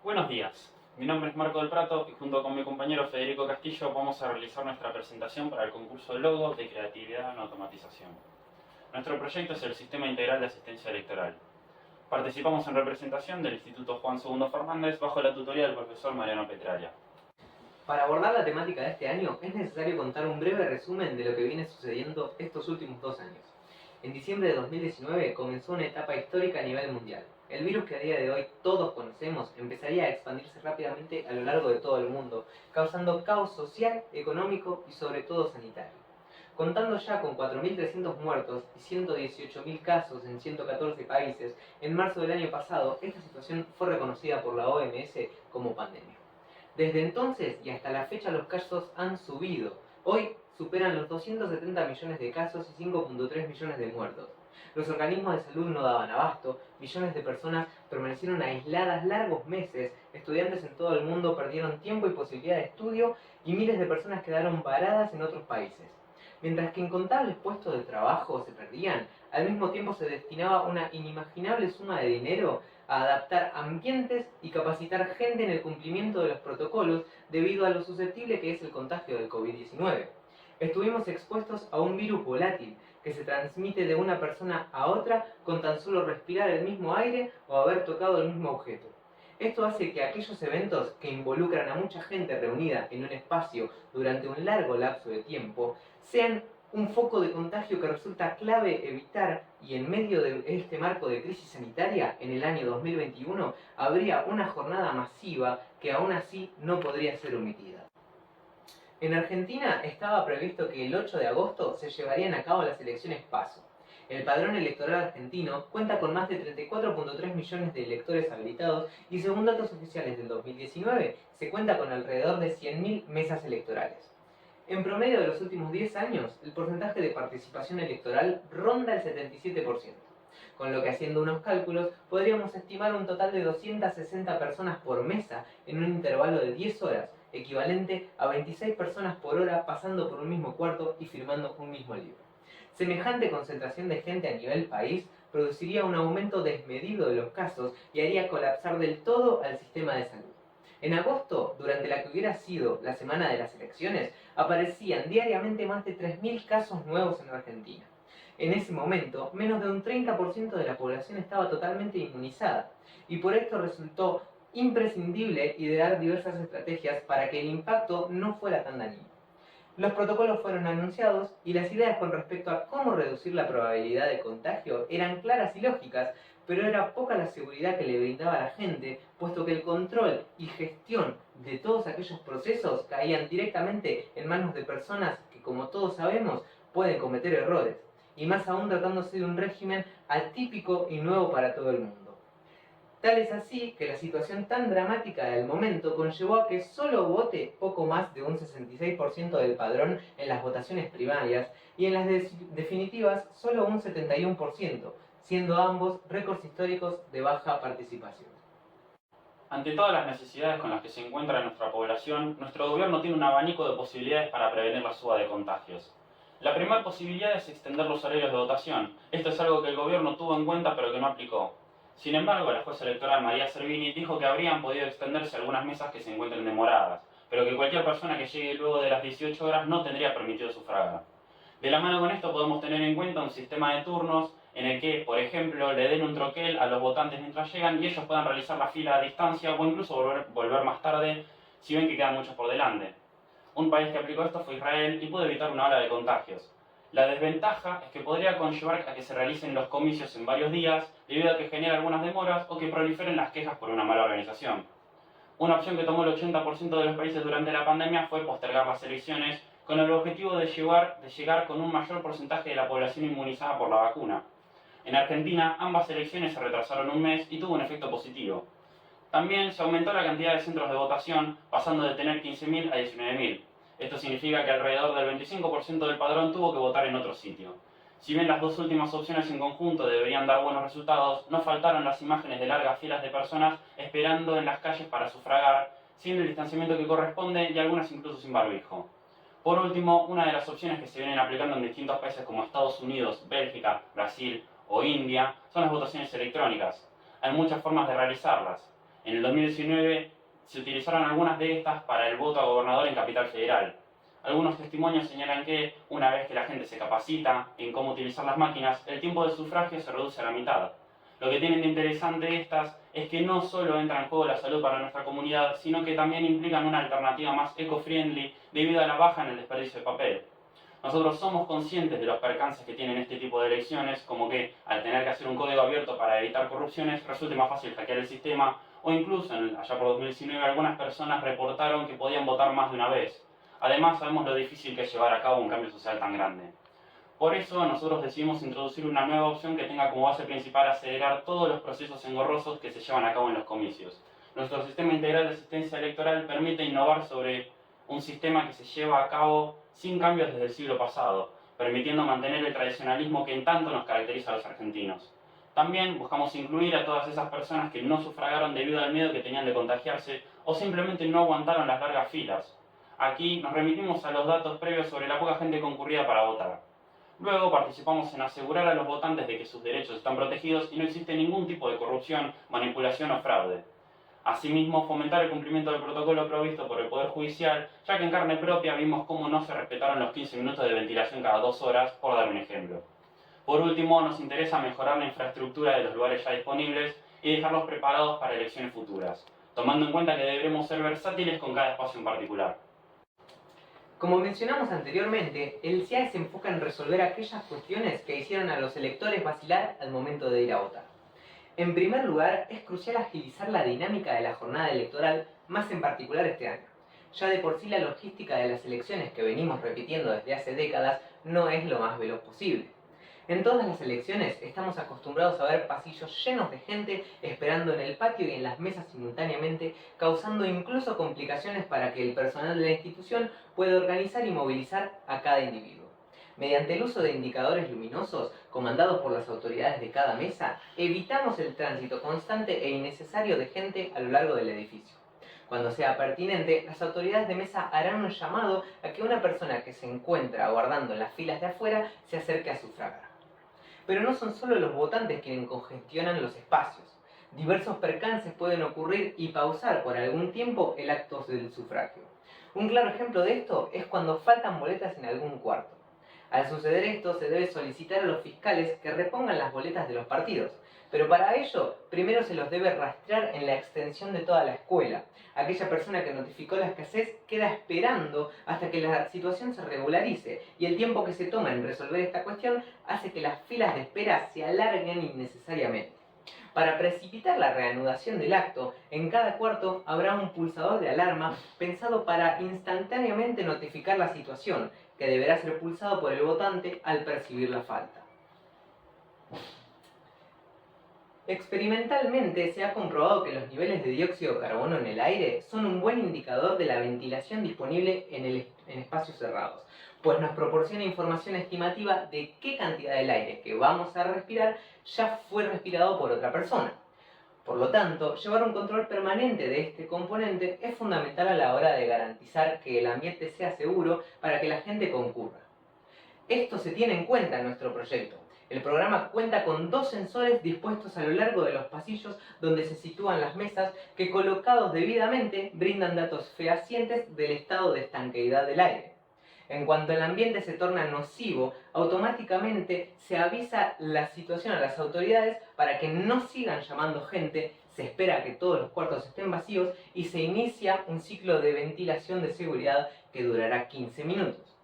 Buenos días, mi nombre es Marco del Prato y junto con mi compañero Federico Castillo vamos a realizar nuestra presentación para el concurso Logo de Creatividad en Automatización. Nuestro proyecto es el Sistema Integral de Asistencia Electoral. Participamos en representación del Instituto Juan II Fernández bajo la tutoría del profesor Mariano Petralia. Para abordar la temática de este año es necesario contar un breve resumen de lo que viene sucediendo estos últimos 2 años. En diciembre de 2019 comenzó una etapa histórica a nivel mundial. El virus que a día de hoy todos conocemos empezaría a expandirse rápidamente a lo largo de todo el mundo, causando caos social, económico y sobre todo sanitario. Contando ya con 4.300 muertos y 118.000 casos en 114 países, en marzo del año pasado esta situación fue reconocida por la OMS como pandemia. Desde entonces y hasta la fecha los casos han subido. Hoy superan los 270 millones de casos y 5.3 millones de muertos. Los organismos de salud no daban abasto, millones de personas permanecieron aisladas largos meses, estudiantes en todo el mundo perdieron tiempo y posibilidad de estudio y miles de personas quedaron varadas en otros países. Mientras que incontables puestos de trabajo se perdían, al mismo tiempo se destinaba una inimaginable suma de dinero a adaptar ambientes y capacitar gente en el cumplimiento de los protocolos debido a lo susceptible que es el contagio del COVID-19. Estuvimos expuestos a un virus volátil que se transmite de una persona a otra con tan solo respirar el mismo aire o haber tocado el mismo objeto. Esto hace que aquellos eventos que involucran a mucha gente reunida en un espacio durante un largo lapso de tiempo sean un foco de contagio que resulta clave evitar, y en medio de este marco de crisis sanitaria, en el año 2021, habría una jornada masiva que aún así no podría ser omitida. En Argentina estaba previsto que el 8 de agosto se llevarían a cabo las elecciones PASO. El padrón electoral argentino cuenta con más de 34.3 millones de electores habilitados y según datos oficiales del 2019 se cuenta con alrededor de 100.000 mesas electorales. En promedio de los últimos 10 años, el porcentaje de participación electoral ronda el 77%, con lo que haciendo unos cálculos podríamos estimar un total de 260 personas por mesa en un intervalo de 10 horas, equivalente a 26 personas por hora pasando por un mismo cuarto y firmando un mismo libro. Semejante concentración de gente a nivel país produciría un aumento desmedido de los casos y haría colapsar del todo al sistema de salud. En agosto, durante la que hubiera sido la semana de las elecciones, aparecían diariamente más de 3.000 casos nuevos en Argentina. En ese momento, menos de un 30% de la población estaba totalmente inmunizada, y por esto resultó imprescindible idear diversas estrategias para que el impacto no fuera tan dañino. Los protocolos fueron anunciados y las ideas con respecto a cómo reducir la probabilidad de contagio eran claras y lógicas, pero era poca la seguridad que le brindaba a la gente, puesto que el control y gestión de todos aquellos procesos caían directamente en manos de personas que, como todos sabemos, pueden cometer errores, y más aún tratándose de un régimen atípico y nuevo para todo el mundo. Tal es así que la situación tan dramática del momento conllevó a que solo vote poco más de un 66% del padrón en las votaciones primarias y en las definitivas solo un 71%, siendo ambos récords históricos de baja participación. Ante todas las necesidades con las que se encuentra nuestra población, nuestro gobierno tiene un abanico de posibilidades para prevenir la suba de contagios. La primera posibilidad es extender los horarios de votación. Esto es algo que el gobierno tuvo en cuenta pero que no aplicó. Sin embargo, la jueza electoral María Servini dijo que habrían podido extenderse algunas mesas que se encuentren demoradas, pero que cualquier persona que llegue luego de las 18 horas no tendría permitido sufragar. De la mano con esto podemos tener en cuenta un sistema de turnos en el que, por ejemplo, le den un troquel a los votantes mientras llegan y ellos puedan realizar la fila a distancia o incluso volver más tarde si ven que quedan muchos por delante. Un país que aplicó esto fue Israel y pudo evitar una ola de contagios. La desventaja es que podría conllevar a que se realicen los comicios en varios días, debido a que genera algunas demoras o que proliferen las quejas por una mala organización. Una opción que tomó el 80% de los países durante la pandemia fue postergar las elecciones con el objetivo de llegar con un mayor porcentaje de la población inmunizada por la vacuna. En Argentina, ambas elecciones se retrasaron un mes y tuvo un efecto positivo. También se aumentó la cantidad de centros de votación, pasando de tener 15.000 a 19.000. Esto significa que alrededor del 25% del padrón tuvo que votar en otro sitio. Si bien las dos últimas opciones en conjunto deberían dar buenos resultados, no faltaron las imágenes de largas filas de personas esperando en las calles para sufragar, sin el distanciamiento que corresponde y algunas incluso sin barbijo. Por último, una de las opciones que se vienen aplicando en distintos países como Estados Unidos, Bélgica, Brasil o India son las votaciones electrónicas. Hay muchas formas de realizarlas. En el 2019 se utilizaron algunas de estas para el voto a gobernador en Capital Federal. Algunos testimonios señalan que, una vez que la gente se capacita en cómo utilizar las máquinas, el tiempo de sufragio se reduce a la mitad. Lo que tienen de interesante estas es que no solo entra en juego la salud para nuestra comunidad, sino que también implican una alternativa más eco-friendly debido a la baja en el desperdicio de papel. Nosotros somos conscientes de los percances que tienen este tipo de elecciones, como que al tener que hacer un código abierto para evitar corrupciones resulte más fácil hackear el sistema, o incluso allá por 2019 algunas personas reportaron que podían votar más de una vez. Además, sabemos lo difícil que es llevar a cabo un cambio social tan grande. Por eso, nosotros decidimos introducir una nueva opción que tenga como base principal acelerar todos los procesos engorrosos que se llevan a cabo en los comicios. Nuestro sistema integral de asistencia electoral permite innovar sobre un sistema que se lleva a cabo sin cambios desde el siglo pasado, permitiendo mantener el tradicionalismo que en tanto nos caracteriza a los argentinos. También buscamos incluir a todas esas personas que no sufragaron debido al miedo que tenían de contagiarse o simplemente no aguantaron las largas filas. Aquí nos remitimos a los datos previos sobre la poca gente concurrida para votar. Luego participamos en asegurar a los votantes de que sus derechos están protegidos y no existe ningún tipo de corrupción, manipulación o fraude. Asimismo, fomentar el cumplimiento del protocolo provisto por el Poder Judicial, ya que en carne propia vimos cómo no se respetaron los 15 minutos de ventilación cada 2 horas, por dar un ejemplo. Por último, nos interesa mejorar la infraestructura de los lugares ya disponibles y dejarlos preparados para elecciones futuras, tomando en cuenta que deberemos ser versátiles con cada espacio en particular. Como mencionamos anteriormente, el CIAE se enfoca en resolver aquellas cuestiones que hicieron a los electores vacilar al momento de ir a votar. En primer lugar, es crucial agilizar la dinámica de la jornada electoral, más en particular este año. Ya de por sí la logística de las elecciones que venimos repitiendo desde hace décadas no es lo más veloz posible. En todas las elecciones estamos acostumbrados a ver pasillos llenos de gente esperando en el patio y en las mesas simultáneamente, causando incluso complicaciones para que el personal de la institución pueda organizar y movilizar a cada individuo. Mediante el uso de indicadores luminosos, comandados por las autoridades de cada mesa, evitamos el tránsito constante e innecesario de gente a lo largo del edificio. Cuando sea pertinente, las autoridades de mesa harán un llamado a que una persona que se encuentra aguardando en las filas de afuera se acerque a sufragar. Pero no son solo los votantes quienes congestionan los espacios. Diversos percances pueden ocurrir y pausar por algún tiempo el acto del sufragio. Un claro ejemplo de esto es cuando faltan boletas en algún cuarto. Al suceder esto, se debe solicitar a los fiscales que repongan las boletas de los partidos, pero para ello, primero se los debe rastrear en la extensión de toda la escuela. Aquella persona que notificó la escasez queda esperando hasta que la situación se regularice, y el tiempo que se toma en resolver esta cuestión hace que las filas de espera se alarguen innecesariamente. Para precipitar la reanudación del acto, en cada cuarto habrá un pulsador de alarma pensado para instantáneamente notificar la situación, que deberá ser pulsado por el votante al percibir la falta. Experimentalmente se ha comprobado que los niveles de dióxido de carbono en el aire son un buen indicador de la ventilación disponible en espacios cerrados, pues nos proporciona información estimativa de qué cantidad del aire que vamos a respirar ya fue respirado por otra persona. Por lo tanto, llevar un control permanente de este componente es fundamental a la hora de garantizar que el ambiente sea seguro para que la gente concurra. Esto se tiene en cuenta en nuestro proyecto. El programa cuenta con 2 sensores dispuestos a lo largo de los pasillos donde se sitúan las mesas que, colocados debidamente, brindan datos fehacientes del estado de estanqueidad del aire. En cuanto el ambiente se torna nocivo, automáticamente se avisa la situación a las autoridades para que no sigan llamando gente, se espera a que todos los cuartos estén vacíos y se inicia un ciclo de ventilación de seguridad que durará 15 minutos.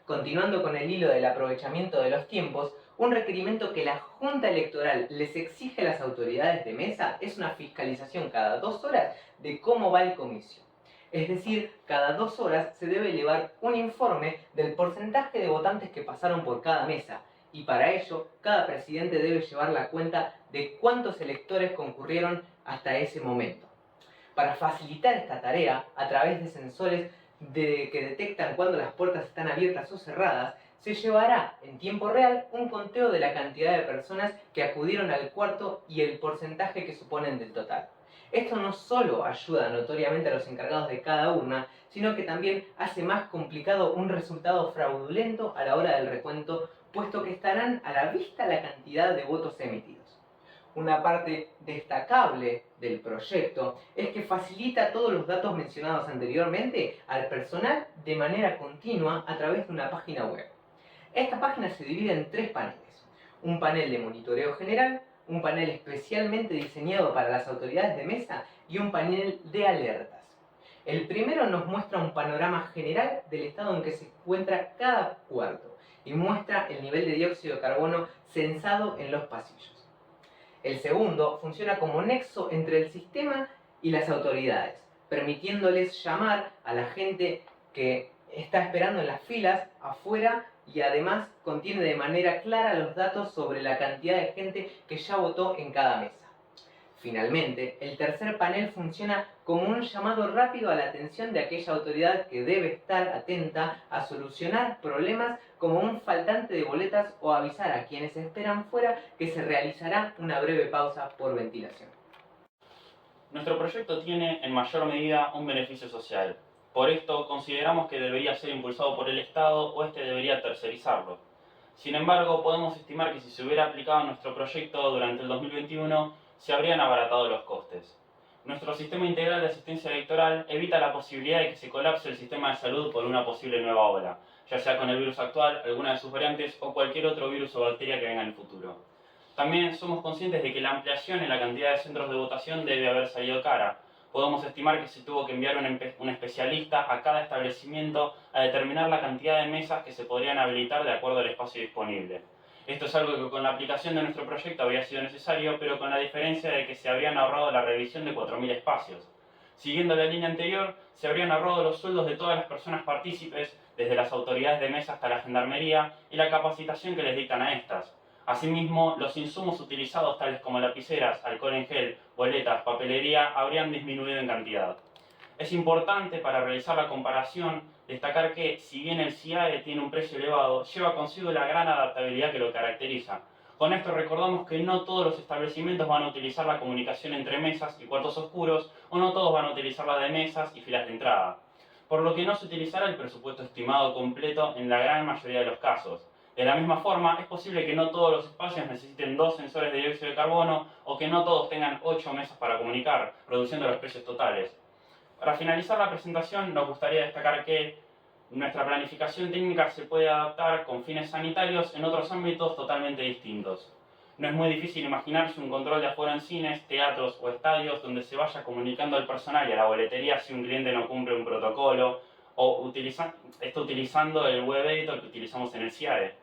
Continuando con el hilo del aprovechamiento de los tiempos, un requerimiento que la Junta Electoral les exige a las autoridades de mesa es una fiscalización cada 2 horas de cómo va el comicio. Es decir, cada 2 horas se debe elevar un informe del porcentaje de votantes que pasaron por cada mesa, y para ello, cada presidente debe llevar la cuenta de cuántos electores concurrieron hasta ese momento. Para facilitar esta tarea, a través de sensores que detectan cuando las puertas están abiertas o cerradas, se llevará en tiempo real un conteo de la cantidad de personas que acudieron al cuarto y el porcentaje que suponen del total. Esto no solo ayuda notoriamente a los encargados de cada urna, sino que también hace más complicado un resultado fraudulento a la hora del recuento, puesto que estarán a la vista la cantidad de votos emitidos. Una parte destacable del proyecto es que facilita todos los datos mencionados anteriormente al personal de manera continua a través de una página web. Esta página se divide en 3 paneles. Un panel de monitoreo general, un panel especialmente diseñado para las autoridades de mesa y un panel de alertas. El primero nos muestra un panorama general del estado en que se encuentra cada cuarto y muestra el nivel de dióxido de carbono censado en los pasillos. El segundo funciona como nexo entre el sistema y las autoridades, permitiéndoles llamar a la gente que está esperando en las filas afuera y además contiene de manera clara los datos sobre la cantidad de gente que ya votó en cada mesa. Finalmente, el tercer panel funciona como un llamado rápido a la atención de aquella autoridad que debe estar atenta a solucionar problemas como un faltante de boletas o avisar a quienes esperan fuera que se realizará una breve pausa por ventilación. Nuestro proyecto tiene en mayor medida un beneficio social. Por esto consideramos que debería ser impulsado por el Estado o este debería tercerizarlo. Sin embargo, podemos estimar que si se hubiera aplicado nuestro proyecto durante el 2021, se habrían abaratado los costes. Nuestro sistema integral de asistencia electoral evita la posibilidad de que se colapse el sistema de salud por una posible nueva ola, ya sea con el virus actual, alguna de sus variantes o cualquier otro virus o bacteria que venga en el futuro. También somos conscientes de que la ampliación en la cantidad de centros de votación debe haber salido cara. Podemos estimar que se tuvo que enviar un especialista a cada establecimiento a determinar la cantidad de mesas que se podrían habilitar de acuerdo al espacio disponible. Esto es algo que con la aplicación de nuestro proyecto habría sido necesario, pero con la diferencia de que se habrían ahorrado la revisión de 4.000 espacios. Siguiendo la línea anterior, se habrían ahorrado los sueldos de todas las personas partícipes, desde las autoridades de mesa hasta la gendarmería, y la capacitación que les dictan a estas. Asimismo, los insumos utilizados tales como lapiceras, alcohol en gel, boletas, papelería, habrían disminuido en cantidad. Es importante para realizar la comparación destacar que, si bien el CIAE tiene un precio elevado, lleva consigo la gran adaptabilidad que lo caracteriza. Con esto recordamos que no todos los establecimientos van a utilizar la comunicación entre mesas y cuartos oscuros, o no todos van a utilizar la de mesas y filas de entrada, por lo que no se utilizará el presupuesto estimado completo en la gran mayoría de los casos. De la misma forma, es posible que no todos los espacios necesiten 2 sensores de dióxido de carbono o que no todos tengan 8 mesas para comunicar, reduciendo los precios totales. Para finalizar la presentación, nos gustaría destacar que nuestra planificación técnica se puede adaptar con fines sanitarios en otros ámbitos totalmente distintos. No es muy difícil imaginarse un control de aforo en cines, teatros o estadios donde se vaya comunicando al personal y a la boletería si un cliente no cumple un protocolo, o utilizando el web editor que utilizamos en el CIAE.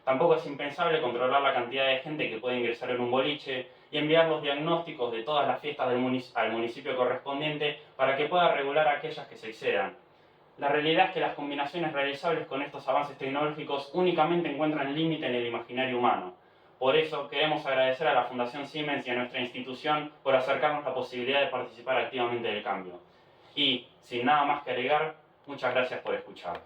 Tampoco es impensable controlar la cantidad de gente que puede ingresar en un boliche y enviar los diagnósticos de todas las fiestas al municipio correspondiente para que pueda regular aquellas que se excedan. La realidad es que las combinaciones realizables con estos avances tecnológicos únicamente encuentran límite en el imaginario humano. Por eso queremos agradecer a la Fundación Siemens y a nuestra institución por acercarnos la posibilidad de participar activamente del cambio. Y, sin nada más que agregar, muchas gracias por escuchar.